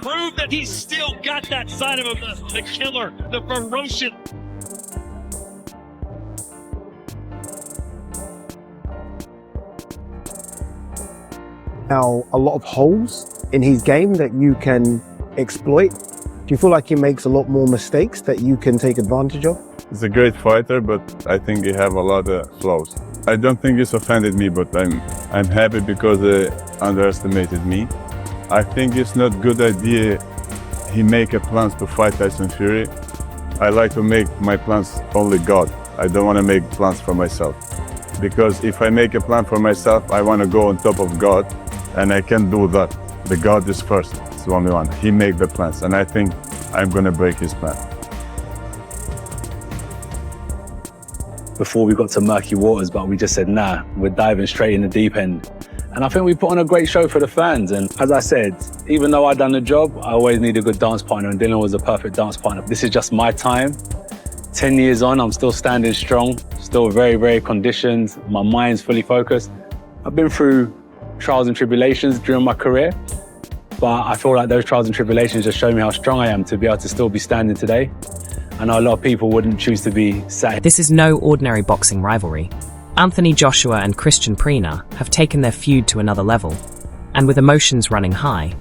prove that he's still got that side of him, the killer, the ferocious. Now, a lot of holes in his game that you can exploit. Do you feel like he makes a lot more mistakes that you can take advantage of? He's a great fighter, but I think he have a lot of flaws. I don't think he's offended me, but I'm happy because they underestimated me. I think it's not good idea he make a plans to fight Tyson Fury. I like to make my plans only God. I don't want to make plans for myself. Because if I make a plan for myself, I want to go on top of God, and I can't do that. The God is first, it's the only one. He make the plans, and I think I'm going to break his plan. Before we got to murky waters, but we just said, nah, we're diving straight in the deep end. And I think we put on a great show for the fans. And as I said, even though I'd done the job, I always need a good dance partner, and Dylan was a perfect dance partner. This is just my time. 10 years on, I'm still standing strong, still very, very conditioned. My mind's fully focused. I've been through trials and tribulations during my career, but I feel like those trials and tribulations just show me how strong I am to be able to still be standing today. I know a lot of people wouldn't choose to be sat. This is no ordinary boxing rivalry. Anthony Joshua and Kristian Prenga have taken their feud to another level, and with emotions running high,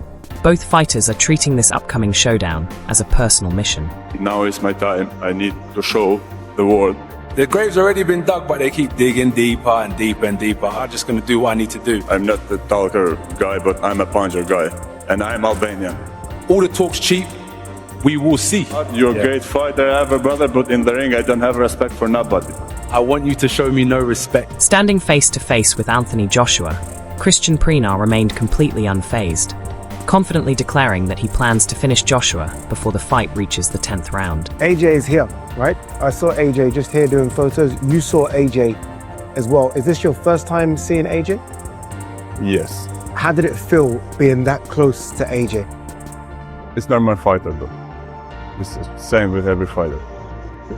both fighters are treating this upcoming showdown as a personal mission. Now is my time. I need to show the world. The grave's already been dug, but they keep digging deeper and deeper and deeper. I'm just going to do what I need to do. I'm not the talker guy, but I'm a puncher guy, and I'm Albanian. All the talk's cheap. We will see. You're a great fighter, I have a brother, but in the ring I don't have respect for nobody. I want you to show me no respect. Standing face to face with Anthony Joshua, Kristian Prenga remained completely unfazed, confidently declaring that he plans to finish Joshua before the fight reaches the 10th round. AJ is here, right? I saw AJ just here doing photos. You saw AJ as well. Is this your first time seeing AJ? Yes. How did it feel being that close to AJ? It's not my fighter though. It's the same with every fighter.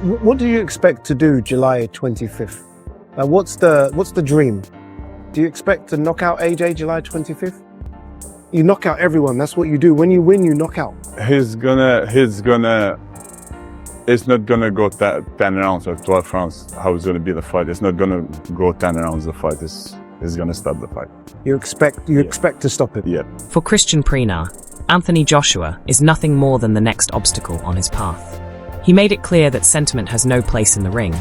What do you expect to do July 25th? What's the dream? Do you expect to knock out AJ July 25th? You knock out everyone, that's what you do. When you win, you knock out. It's not gonna go 10 rounds or 12 rounds, how it's gonna be the fight. It's not gonna go 10 rounds, the fight is gonna stop the fight. You expect to stop it? Yeah. For Kristian Prenga, Anthony Joshua is nothing more than the next obstacle on his path. He made it clear that sentiment has no place in the ring,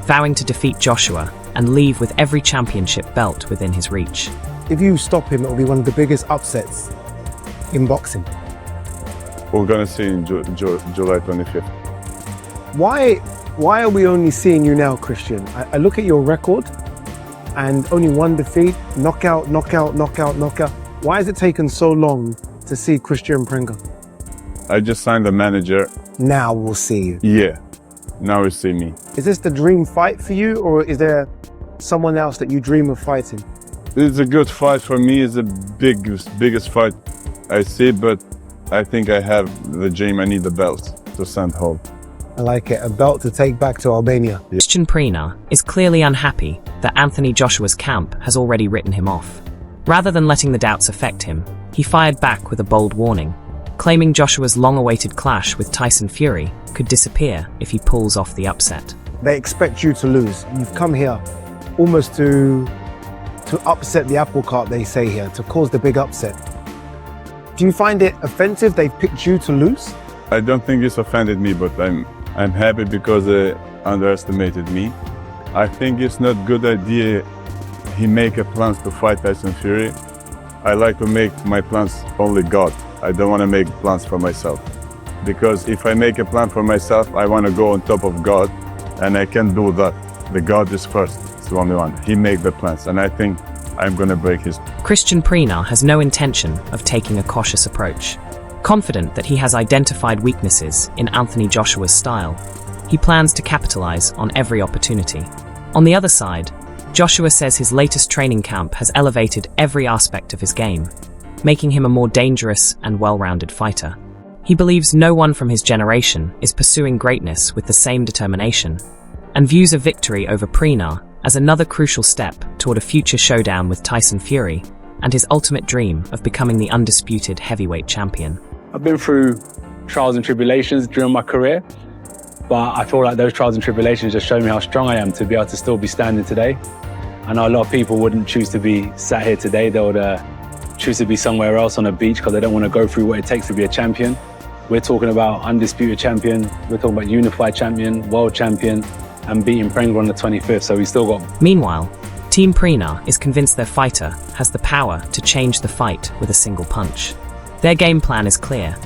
vowing to defeat Joshua and leave with every championship belt within his reach. If you stop him, it will be one of the biggest upsets in boxing. We're gonna see in July 25th. Why are we only seeing you now, Kristian? I look at your record and only one defeat, knockout, knockout, knockout, knockout. Why has it taken so long to see Kristian Prenga? I just signed a manager. Now we'll see you. Yeah, now you see me. Is this the dream fight for you, or is there someone else that you dream of fighting? It's a good fight for me. It's the biggest fight I see, but I think I have the dream. I need the belt to send home. I like it, a belt to take back to Albania. Yeah. Kristian Prenga is clearly unhappy that Anthony Joshua's camp has already written him off. Rather than letting the doubts affect him, he fired back with a bold warning, claiming Joshua's long-awaited clash with Tyson Fury could disappear if he pulls off the upset. They expect you to lose. You've come here almost to upset the apple cart, they say here, to cause the big upset. Do you find it offensive they've picked you to lose? I don't think it's offended me, but I'm happy because they underestimated me. I think it's not good idea he make a plans to fight Tyson Fury. I like to make my plans only God. I don't want to make plans for myself. Because if I make a plan for myself, I want to go on top of God, and I can't do that. The God is first, it's the only one. He make the plans, and I think I'm going to break his. Kristian Prenga has no intention of taking a cautious approach. Confident that he has identified weaknesses in Anthony Joshua's style, he plans to capitalize on every opportunity. On the other side, Joshua says his latest training camp has elevated every aspect of his game, making him a more dangerous and well-rounded fighter. He believes no one from his generation is pursuing greatness with the same determination, and views a victory over Prenga as another crucial step toward a future showdown with Tyson Fury and his ultimate dream of becoming the undisputed heavyweight champion. I've been through trials and tribulations during my career, but I feel like those trials and tribulations just show me how strong I am to be able to still be standing today. I know a lot of people wouldn't choose to be sat here today. They would choose to be somewhere else on a beach because they don't want to go through what it takes to be a champion. We're talking about undisputed champion, we're talking about unified champion, world champion, and beating Prenga on the 25th, so we still got... Meanwhile, Team Prenga is convinced their fighter has the power to change the fight with a single punch. Their game plan is clear.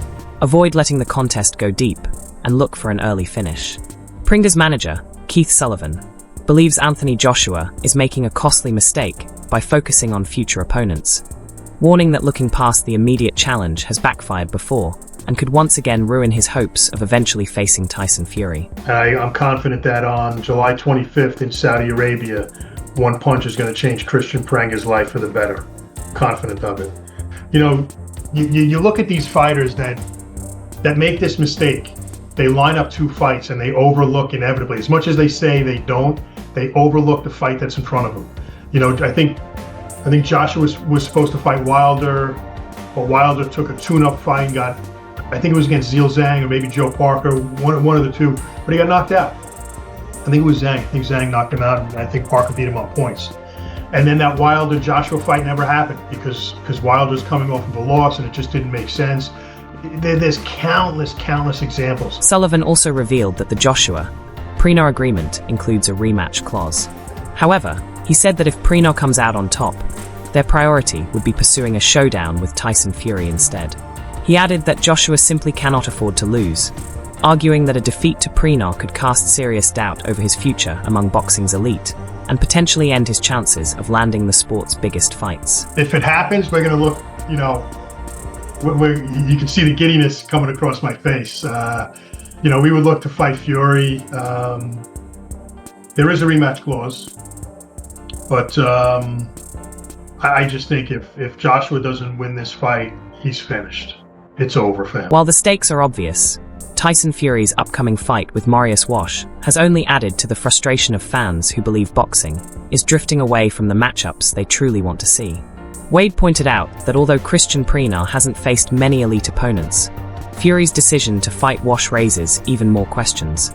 Avoid letting the contest go deep and look for an early finish. Prenga's manager, Keith Sullivan, believes Anthony Joshua is making a costly mistake by focusing on future opponents, warning that looking past the immediate challenge has backfired before and could once again ruin his hopes of eventually facing Tyson Fury. I'm confident that on July 25th in Saudi Arabia, one punch is going to change Kristian Prenga's life for the better. Confident of it. You know, you look at these fighters that make this mistake. They line up two fights and they overlook inevitably. As much as they say they don't, they overlook the fight that's in front of them. You know, I think Joshua was supposed to fight Wilder, but Wilder took a tune-up fight and got, I think it was against Zhil Zhang or maybe Joe Parker, one of the two, but he got knocked out. I think it was Zhang. I think Zhang knocked him out, and I think Parker beat him on points. And then that Wilder-Joshua fight never happened because Wilder's coming off of a loss and it just didn't make sense. There's countless examples. Sullivan also revealed that the Joshua-Prenga agreement includes a rematch clause. However, he said that if Prenga comes out on top, their priority would be pursuing a showdown with Tyson Fury instead. He added that Joshua simply cannot afford to lose, arguing that a defeat to Prenga could cast serious doubt over his future among boxing's elite and potentially end his chances of landing the sport's biggest fights. If it happens, we're going to look, you know, you can see the giddiness coming across my face. You know, we would look to fight Fury. There is a rematch clause, but I just think if Joshua doesn't win this fight, he's finished. It's over for him. While the stakes are obvious, Tyson Fury's upcoming fight with Mariusz Wash has only added to the frustration of fans who believe boxing is drifting away from the matchups they truly want to see. Wade pointed out that although Kristian Prenga hasn't faced many elite opponents, Fury's decision to fight Wash raises even more questions,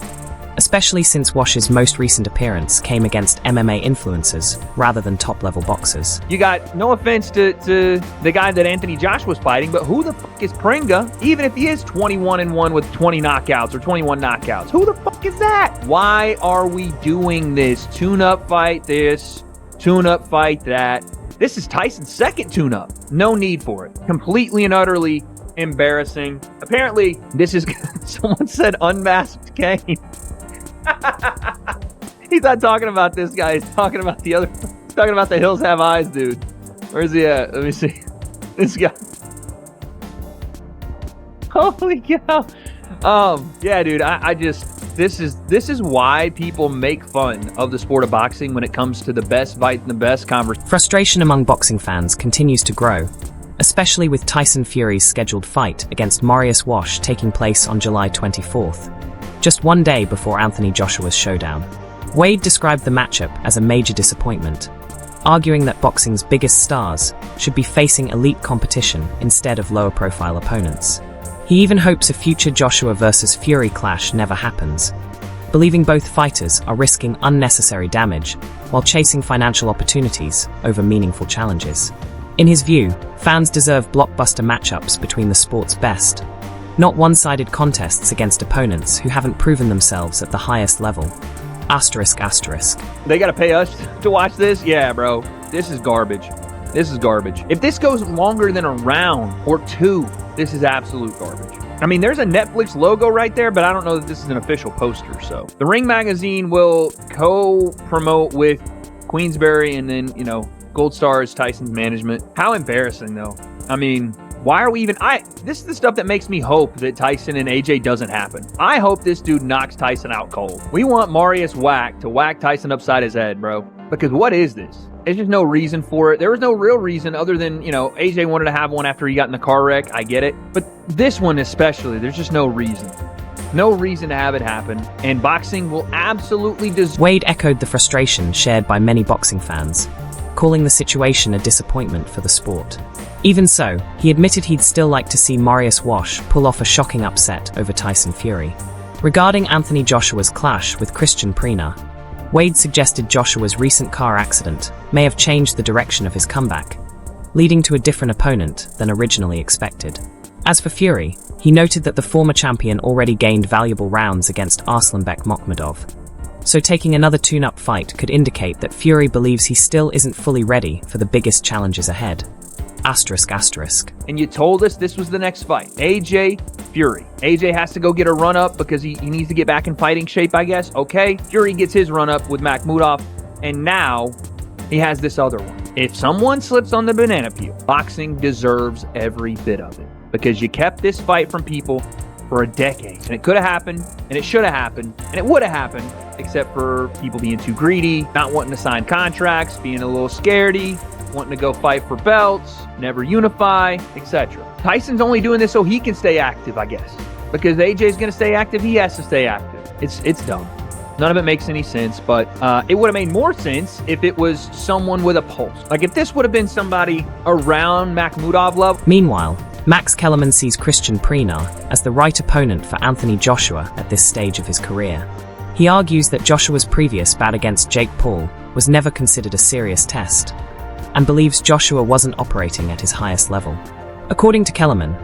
especially since Wash's most recent appearance came against MMA influencers rather than top-level boxers. You got, no offense to the guy that Anthony Joshua's fighting, but who the fuck is Prenga? Even if he is 21-1 with 20 knockouts or 21 knockouts, who the fuck is that? Why are we doing this? Tune-up fight this, tune-up fight that. This is Tyson's second tune-up. No need for it. Completely and utterly embarrassing. Apparently, this is, someone said unmasked Kane. He's not talking about this guy. He's talking about the other. He's talking about the Hills Have Eyes dude. Where's he at? Let me see. This guy. Holy cow. Yeah, dude. I just. This is why people make fun of the sport of boxing when it comes to the best fight and the best conversation. Frustration among boxing fans continues to grow, especially with Tyson Fury's scheduled fight against Mariusz Wash taking place on July 24th. Just one day before Anthony Joshua's showdown. Wade described the matchup as a major disappointment, arguing that boxing's biggest stars should be facing elite competition instead of lower-profile opponents. He even hopes a future Joshua versus Fury clash never happens, believing both fighters are risking unnecessary damage while chasing financial opportunities over meaningful challenges. In his view, fans deserve blockbuster matchups between the sport's best, not one-sided contests against opponents who haven't proven themselves at the highest level. Asterisk, asterisk. They gotta pay us to watch this? Yeah, bro. This is garbage. This is garbage. If this goes longer than a round or two, this is absolute garbage. I mean, there's a Netflix logo right there, but I don't know that this is an official poster, so. The Ring magazine will co-promote with Queensberry and then, you know, Gold Star is Tyson's management. How embarrassing, though. I mean, why are we even... This is the stuff that makes me hope that Tyson and AJ doesn't happen. I hope this dude knocks Tyson out cold. We want Mariusz Wack to whack Tyson upside his head, bro. Because what is this? There's just no reason for it. There was no real reason other than, you know, AJ wanted to have one after he got in the car wreck. I get it. But this one especially, there's just no reason. No reason to have it happen. And boxing will absolutely Wade echoed the frustration shared by many boxing fans, calling the situation a disappointment for the sport. Even so, he admitted he'd still like to see Mariusz Wash pull off a shocking upset over Tyson Fury. Regarding Anthony Joshua's clash with Kristian Prenga, Wade suggested Joshua's recent car accident may have changed the direction of his comeback, leading to a different opponent than originally expected. As for Fury, he noted that the former champion already gained valuable rounds against Arslanbek Makhmudov, so taking another tune-up fight could indicate that Fury believes he still isn't fully ready for the biggest challenges ahead. Asterisk, asterisk. And you told us this was the next fight. AJ, Fury. AJ has to go get a run-up because he needs to get back in fighting shape, I guess. Okay, Fury gets his run-up with Makhmudov, and now he has this other one. If someone slips on the banana peel, boxing deserves every bit of it, because you kept this fight from people for a decade. And it could have happened, and it should have happened, and it would have happened, except for people being too greedy, not wanting to sign contracts, being a little scaredy, wanting to go fight for belts, never unify, etc. Tyson's only doing this so he can stay active, I guess. Because AJ's going to stay active, he has to stay active. It's dumb. None of it makes any sense, but it would have made more sense if it was someone with a pulse. Like if this would have been somebody around Makhmudov level. Meanwhile, Max Kellerman sees Kristian Prenga as the right opponent for Anthony Joshua at this stage of his career. He argues that Joshua's previous bout against Jake Paul was never considered a serious test, and believes Joshua wasn't operating at his highest level. According to Kellerman,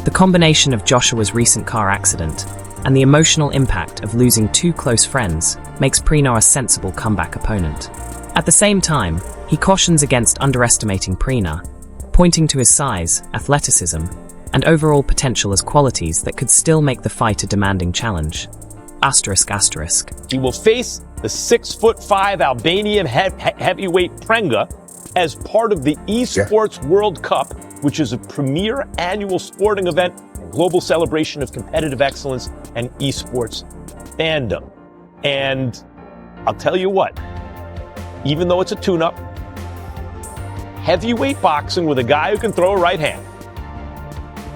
the combination of Joshua's recent car accident and the emotional impact of losing two close friends makes Prenga a sensible comeback opponent. At the same time, he cautions against underestimating Prenga, pointing to his size, athleticism, and overall potential as qualities that could still make the fight a demanding challenge. Asterisk, asterisk. He will face the 6'5" Albanian heavyweight Prenga as part of the Esports World Cup, which is a premier annual sporting event and global celebration of competitive excellence and esports fandom. And I'll tell you what, even though it's a tune-up, heavyweight boxing with a guy who can throw a right hand.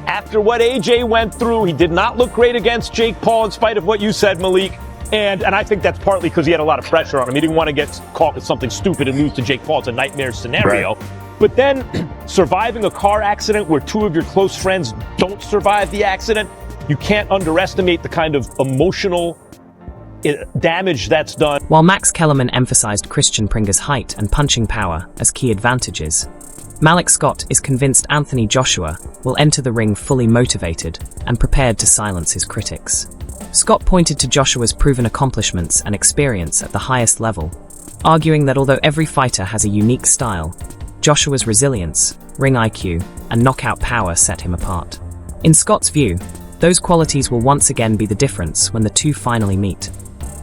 After what AJ went through, he did not look great against Jake Paul, in spite of what you said, Malik. And I think that's partly because he had a lot of pressure on him. He didn't want to get caught with something stupid and lose to Jake Paul. It's a nightmare scenario. Right. But then surviving a car accident where two of your close friends don't survive the accident, you can't underestimate the kind of emotional damage that's done. While Max Kellerman emphasized Kristian Prenga's height and punching power as key advantages, Malik Scott is convinced Anthony Joshua will enter the ring fully motivated and prepared to silence his critics. Scott pointed to Joshua's proven accomplishments and experience at the highest level, arguing that although every fighter has a unique style, Joshua's resilience, ring IQ, and knockout power set him apart. In Scott's view, those qualities will once again be the difference when the two finally meet.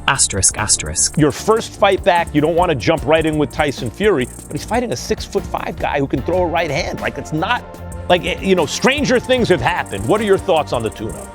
Asterisk, asterisk. Your first fight back, you don't want to jump right in with Tyson Fury, but he's fighting a 6'5" guy who can throw a right hand. Like, it's not, like, you know, stranger things have happened. What are your thoughts on the tune-up?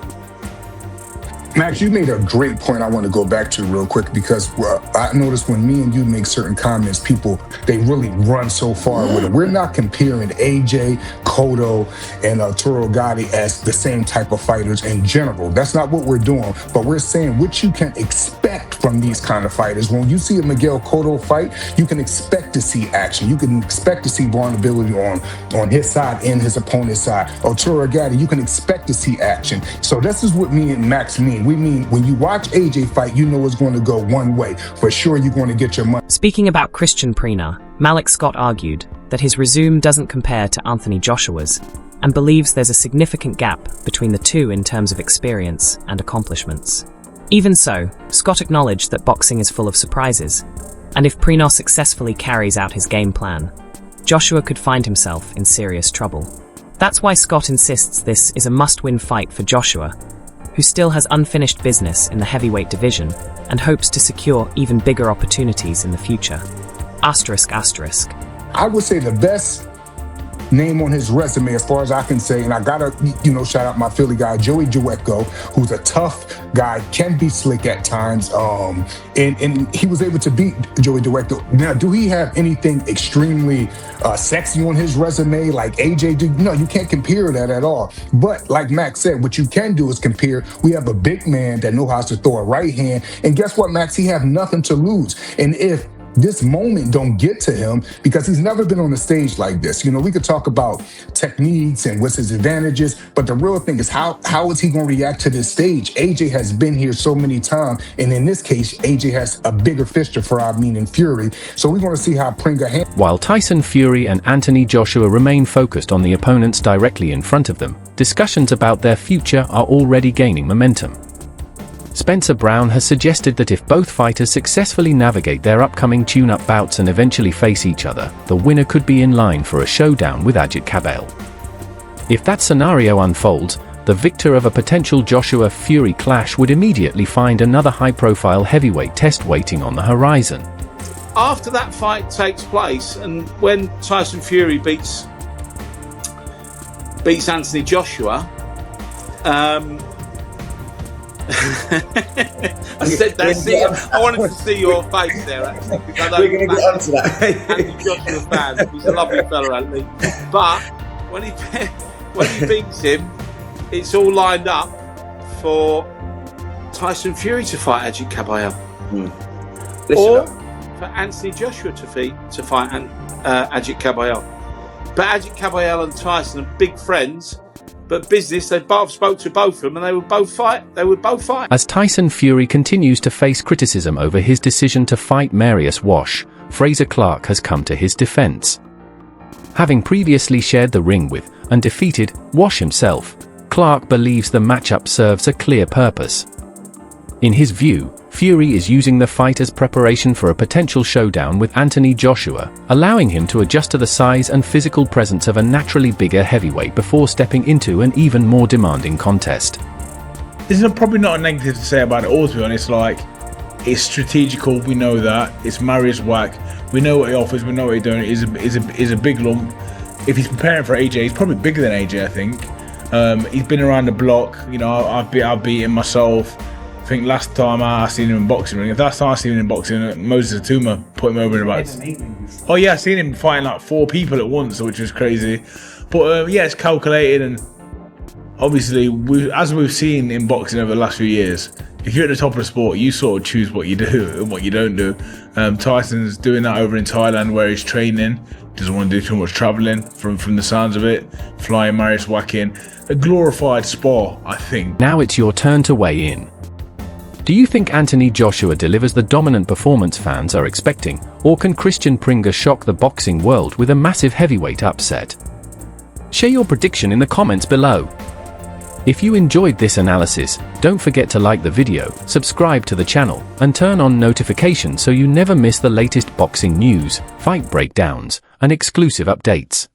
Max, you made a great point I want to go back to real quick, because I noticed when me and you make certain comments, people, they really run so far with it. We're not comparing AJ, Cotto, and Arturo Gatti as the same type of fighters in general. That's not what we're doing, but we're saying what you can expect from these kind of fighters. When you see a Miguel Cotto fight, you can expect to see action. You can expect to see vulnerability on his side and his opponent's side. Arturo Gatti, you can expect to see action. So this is what me and Max mean. We mean when you watch AJ fight, you know it's going to go one way. For sure, you're going to get your money. Speaking about Kristian Prenga, Malik Scott argued that his resume doesn't compare to Anthony Joshua's and believes there's a significant gap between the two in terms of experience and accomplishments. Even so, Scott acknowledged that boxing is full of surprises, and if Prenga successfully carries out his game plan, Joshua could find himself in serious trouble. That's why Scott insists this is a must-win fight for Joshua, who still has unfinished business in the heavyweight division and hopes to secure even bigger opportunities in the future. Asterisk, asterisk. I would say the best name on his resume, as far as I can say, and I gotta, shout out my Philly guy, Joey Jawetko, who's a tough guy, can be slick at times, and he was able to beat Joey Jawetko. Now, do he have anything extremely sexy on his resume like AJ did? No, you can't compare that at all. But like Max said, what you can do is compare. We have a big man that knows how to throw a right hand, and guess what, Max? He have nothing to lose. And if this moment don't get to him because he's never been on a stage like this. You know, we could talk about techniques and what's his advantages, but the real thing is how is he going to react to this stage? AJ has been here so many times, and in this case, AJ has a bigger fish to fry, meaning Fury. So we're going to see how Prenga handles. While Tyson Fury and Anthony Joshua remain focused on the opponents directly in front of them, discussions about their future are already gaining momentum. Spencer Brown has suggested that if both fighters successfully navigate their upcoming tune-up bouts and eventually face each other, the winner could be in line for a showdown with Ajit Kabale. If that scenario unfolds, the victor of a potential Joshua-Fury clash would immediately find another high-profile heavyweight test waiting on the horizon. After that fight takes place, and when Tyson Fury beats Anthony Joshua, I said that. I wanted to see your face there, actually, because I know we're going to get onto that. Anthony Joshua fan. He's a lovely fellow, Anthony. But when he beats him, it's all lined up for Tyson Fury to fight Ajit Kabale, or for Anthony Joshua to fight Ajit Kabale. But Ajit Kabale and Tyson are big friends. But business, they both spoke to both of them, and they would both fight. As Tyson Fury continues to face criticism over his decision to fight Marius Wash, Fraser Clarke has come to his defense. Having previously shared the ring with, and defeated, Wash himself, Clarke believes the matchup serves a clear purpose. In his view, Fury is using the fight as preparation for a potential showdown with Anthony Joshua, allowing him to adjust to the size and physical presence of a naturally bigger heavyweight before stepping into an even more demanding contest. There's probably not a negative to say about it all, to be honest. Like, it's strategical, we know that. It's Marius Wack, we know what he offers, we know what he's doing. He's a big lump. If he's preparing for AJ, he's probably bigger than AJ, I think. He's been around the block, you know, I've beat him myself. I think last time I seen him in boxing ring, last time I seen him in boxing, Moses Atuma put him over in about. Oh yeah, I seen him fighting like 4 people at once, which was crazy. But yeah, it's calculated, and obviously, as we've seen in boxing over the last few years, if you're at the top of the sport, you sort of choose what you do and what you don't do. Tyson's doing that over in Thailand, where he's training. Doesn't want to do too much travelling, from the sounds of it. Flying Marius Wack in, a glorified spar, I think. Now it's your turn to weigh in. Do you think Anthony Joshua delivers the dominant performance fans are expecting, or can Kristian Prenga shock the boxing world with a massive heavyweight upset? Share your prediction in the comments below. If you enjoyed this analysis, don't forget to like the video, subscribe to the channel, and turn on notifications so you never miss the latest boxing news, fight breakdowns, and exclusive updates.